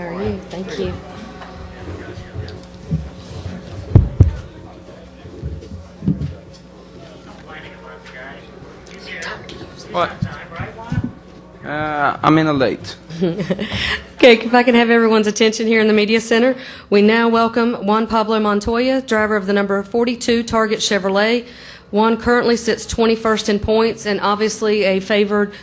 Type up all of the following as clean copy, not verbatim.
How are you? Thank you. What? I'm in a late. Okay, if I can have everyone's attention here in the Media Center, we now welcome Juan Pablo Montoya, driver of the number 42 Target Chevrolet. Juan currently sits 21st in points and obviously a favored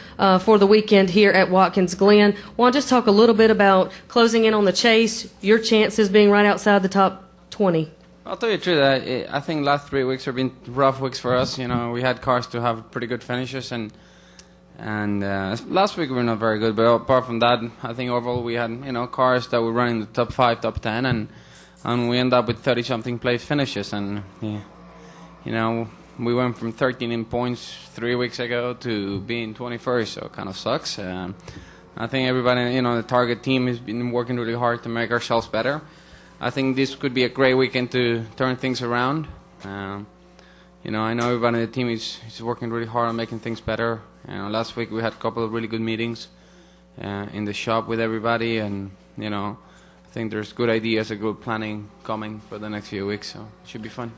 for the weekend here at Watkins Glen. Juan, just talk a little bit about closing in on the chase, your chances being right outside the top 20. I'll tell you the truth. I think last 3 weeks have been rough weeks for us. You know, we had cars to have pretty good finishes, and last week we were not very good. But apart from that, I think overall we had cars that were running the top 5, top 10, and we ended up with 30-something place finishes. And we went from 13 in points 3 weeks ago to being 21st, so it kind of sucks. I think everybody, the Target team has been working really hard to make ourselves better. I think this could be a great weekend to turn things around. I know everybody on the team is working really hard on making things better. Last week we had a couple of really good meetings in the shop with everybody, and I think there's good ideas and good planning coming for the next few weeks, so it should be fun.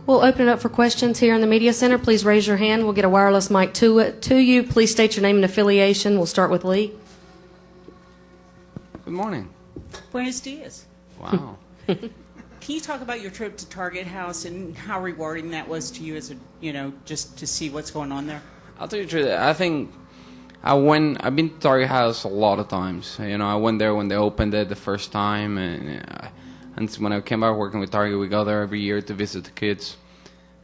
We'll open it up for questions here in the Media Center. Please raise your hand. We'll get a wireless mic to you. Please state your name and affiliation. We'll start with Lee. Good morning. Buenos dias. Wow. Can you talk about your trip to Target House and how rewarding that was to you as just to see what's going on there? I'll tell you the truth. I think I've been to Target House a lot of times. I went there when they opened it the first time, and when I came back working with Target, we go there every year to visit the kids.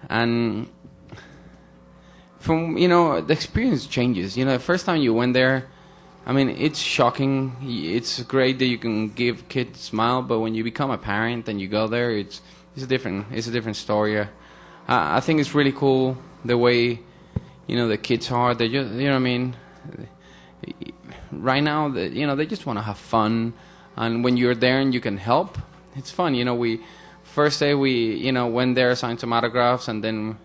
And from the experience changes. The first time you went there, I mean, it's shocking. It's great that you can give kids a smile, but when you become a parent and you go there, it's a different story. I think it's really cool the way the kids are. They just what I mean. Right now, they just want to have fun, and when you're there and you can help, it's fun. We first day we went there, signed some autographs, and then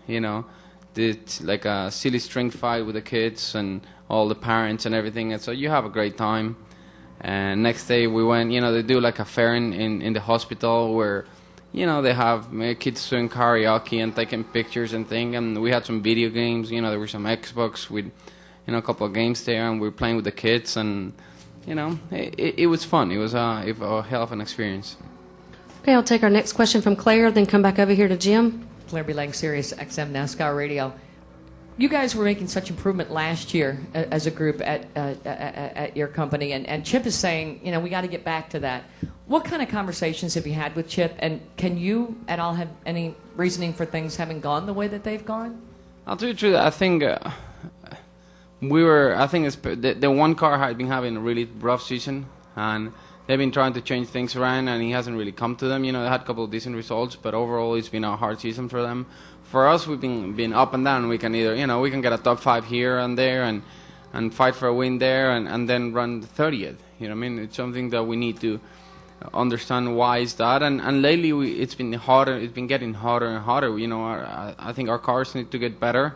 did like a silly string fight with the kids and all the parents and everything, and so you have a great time. And next day we went, they do like a fair in the hospital where, they have kids doing karaoke and taking pictures and things, and we had some video games, there were some Xbox with, a couple of games there, and we were playing with the kids, and, it was fun. It was a hell of an experience. Okay, I'll take our next question from Claire, then come back over here to Jim. Claire B. Lang, Sirius XM NASCAR Radio. You guys were making such improvement last year as a group at your company, and Chip is saying, we got to get back to that. What kind of conversations have you had with Chip, and can you at all have any reasoning for things having gone the way that they've gone? I'll tell you the truth. I think the one car had been having a really rough season, and they've been trying to change things around, and he hasn't really come to them. They had a couple of decent results, but overall it's been a hard season for them. For us, we've been up and down. We can either, we can get a top 5 here and there and fight for a win there and then run the 30th. I mean? It's something that we need to understand why is that. And lately it's been harder. It's been getting harder and harder. I think our cars need to get better.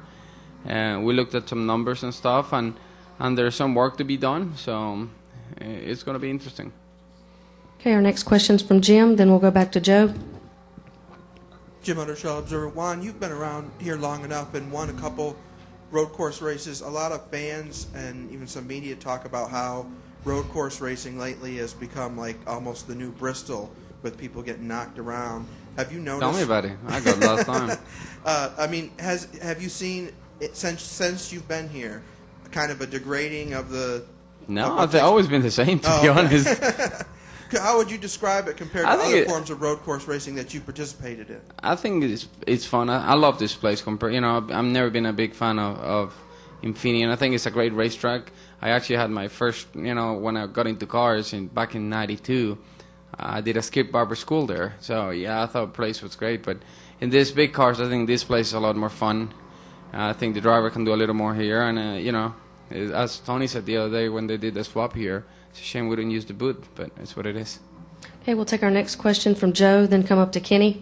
We looked at some numbers and stuff, and there's some work to be done. So it's going to be interesting. Okay, our next question's from Jim, then we'll go back to Joe. Jim Undershaw, Observer. Juan, you've been around here long enough and won a couple road course races. A lot of fans and even some media talk about how road course racing lately has become like almost the new Bristol, with people getting knocked around. Have you noticed? Tell me about it. I got last time. I mean, have you seen it since you've been here, kind of a degrading of the? No, it's always been the same, to be honest. How would you describe it compared to other forms of road course racing that you participated in? I think it's fun. I love this place. I've never been a big fan of Infinity, and I think it's a great racetrack. I actually had my first, when I got into cars back in '92, I did a skip barber school there. So yeah, I thought the place was great. But in these big cars, I think this place is a lot more fun. I think the driver can do a little more here, and as Tony said the other day when they did the swap here. It's a shame we didn't use the boot, but it's what it is. Okay, we'll take our next question from Joe, then come up to Kenny.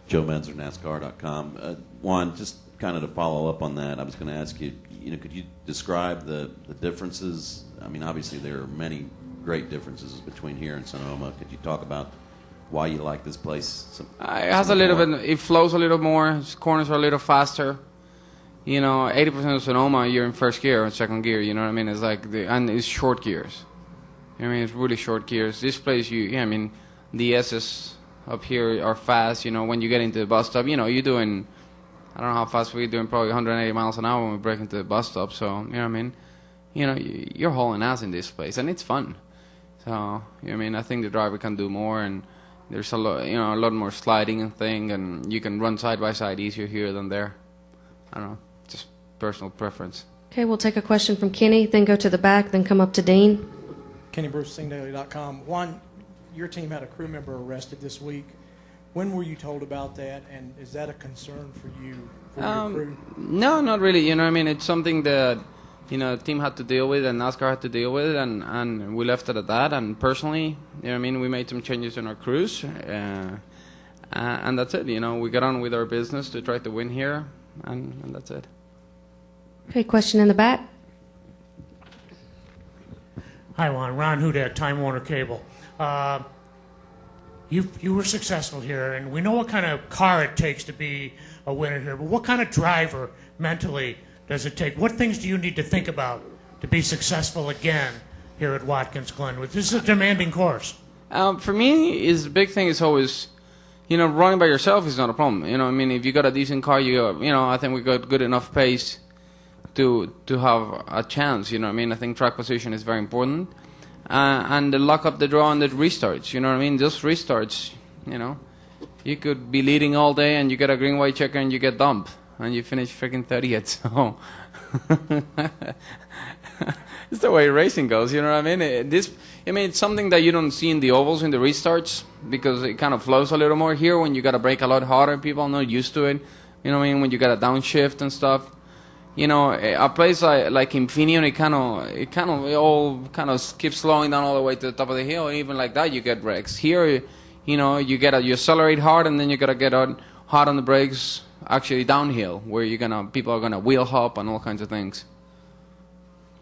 Joe Menzer, NASCAR.com. Juan, just kind of to follow up on that, I was going to ask you, could you describe the differences? I mean, obviously there are many great differences between here and Sonoma. Could you talk about why you like this place? It has a little bit. It flows a little more. Corners are a little faster. 80% of Sonoma, you're in first gear or second gear. You know what I mean? It's like and it's short gears. I mean, it's really short gears. This place, the S's up here are fast. When you get into the bus stop, you're doing. I don't know how fast we're doing. Probably 180 miles an hour when we break into the bus stop. So you know what I mean? You're hauling ass in this place, and it's fun. So I think the driver can do more, and there's a lot more sliding and thing, and you can run side by side easier here than there. I don't know, just personal preference. Okay, we'll take a question from Kenny, then go to the back, then come up to Dean. Kenny Bruce, SingDaily.com. Juan, your team had a crew member arrested this week. When were you told about that, and is that a concern for you, for your crew? No, not really. It's something that the team had to deal with and NASCAR had to deal with, and we left it at that. And personally, we made some changes in our crews, and that's it. We got on with our business to try to win here, and that's it. Okay, question in the back. Hi, Juan. Ron Hudak, Time Warner Cable. You were successful here, and we know what kind of car it takes to be a winner here, but what kind of driver mentally does it take? What things do you need to think about to be successful again here at Watkins Glen? This is a demanding course. For me, the big thing is always, running by yourself is not a problem. If you got a decent car, I think we got good enough pace to have a chance. I think track position is very important. And the luck of the draw and the restarts, Just restarts, You could be leading all day and you get a green white checker and you get dumped. And you finish freaking 30th, so it's the way racing goes, you know what I mean? It's something that you don't see in the ovals in the restarts because it kind of flows a little more here when you got to brake a lot harder. People are not used to it, when you got a downshift and stuff. A place like Infineon, it all kind of keeps slowing down all the way to the top of the hill. Even like that, you get wrecks. Here, you accelerate hard and then you got to get hard on the brakes. Actually downhill, where people are gonna wheel hop and all kinds of things.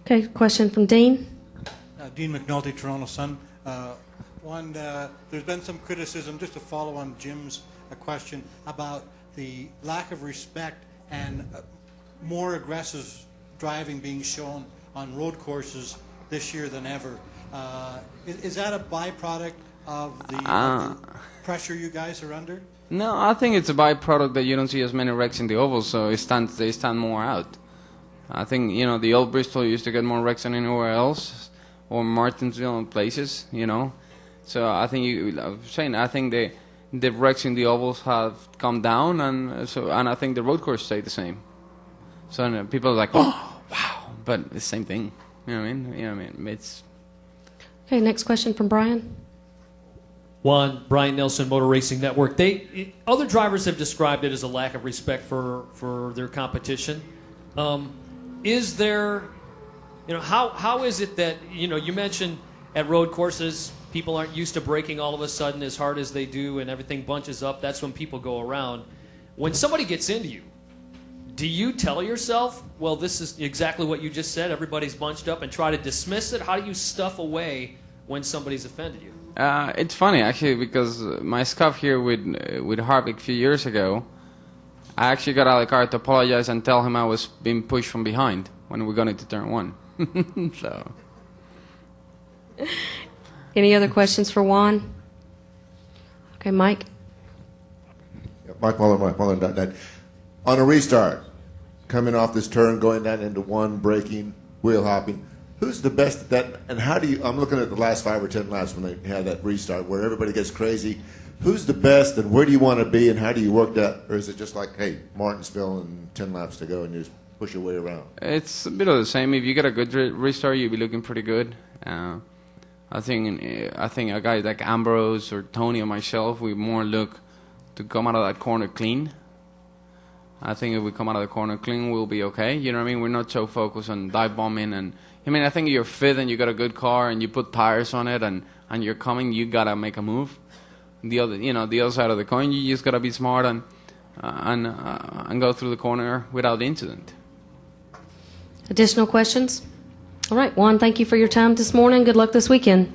Okay, question from Dean. Dean McNulty, Toronto Sun. One, there's been some criticism, just to follow on Jim's question, about the lack of respect and more aggressive driving being shown on road courses this year than ever. Is that a byproduct of the pressure you guys are under? No, I think it's a byproduct that you don't see as many wrecks in the ovals, so they stand more out. I think, the old Bristol used to get more wrecks than anywhere else, or Martinsville and places, So I think I think the wrecks in the ovals have come down, and I think the road course stayed the same. So people are like, oh, wow, but it's the same thing. You know what I mean? It's... Okay, next question from Brian. Juan, Brian Nelson, Motor Racing Network. Other drivers have described it as a lack of respect for their competition. Is there, how is it that, you mentioned at road courses, people aren't used to braking all of a sudden as hard as they do and everything bunches up. That's when people go around. When somebody gets into you, do you tell yourself, well, this is exactly what you just said, everybody's bunched up, and try to dismiss it? How do you stuff away when somebody's offended you? It's funny, actually, because my scuff here with Harvick a few years ago, I actually got out of the car to apologize and tell him I was being pushed from behind when we got into turn one. So. Any other questions for Juan? Okay, Mike. Mike Muller.net. On a restart, coming off this turn, going down into one, braking, wheel hopping, who's the best at that? And how do you, I'm looking at the last 5 or 10 laps when they have that restart where everybody gets crazy. Who's the best and where do you want to be and how do you work that? Or is it just like, hey, Martinsville and 10 laps to go and you just push your way around? It's a bit of the same. If you get a good restart, you'll be looking pretty good. I think a guy like Ambrose or Tony or myself, we more look to come out of that corner clean. I think if we come out of the corner clean, we'll be okay. You know what I mean? We're not so focused on dive bombing. And I think if you're fit and you got a good car and you put tires on it and you're coming, you got to make a move. The other side of the coin, you just got to be smart and and go through the corner without incident. Additional questions? All right, Juan, thank you for your time this morning. Good luck this weekend.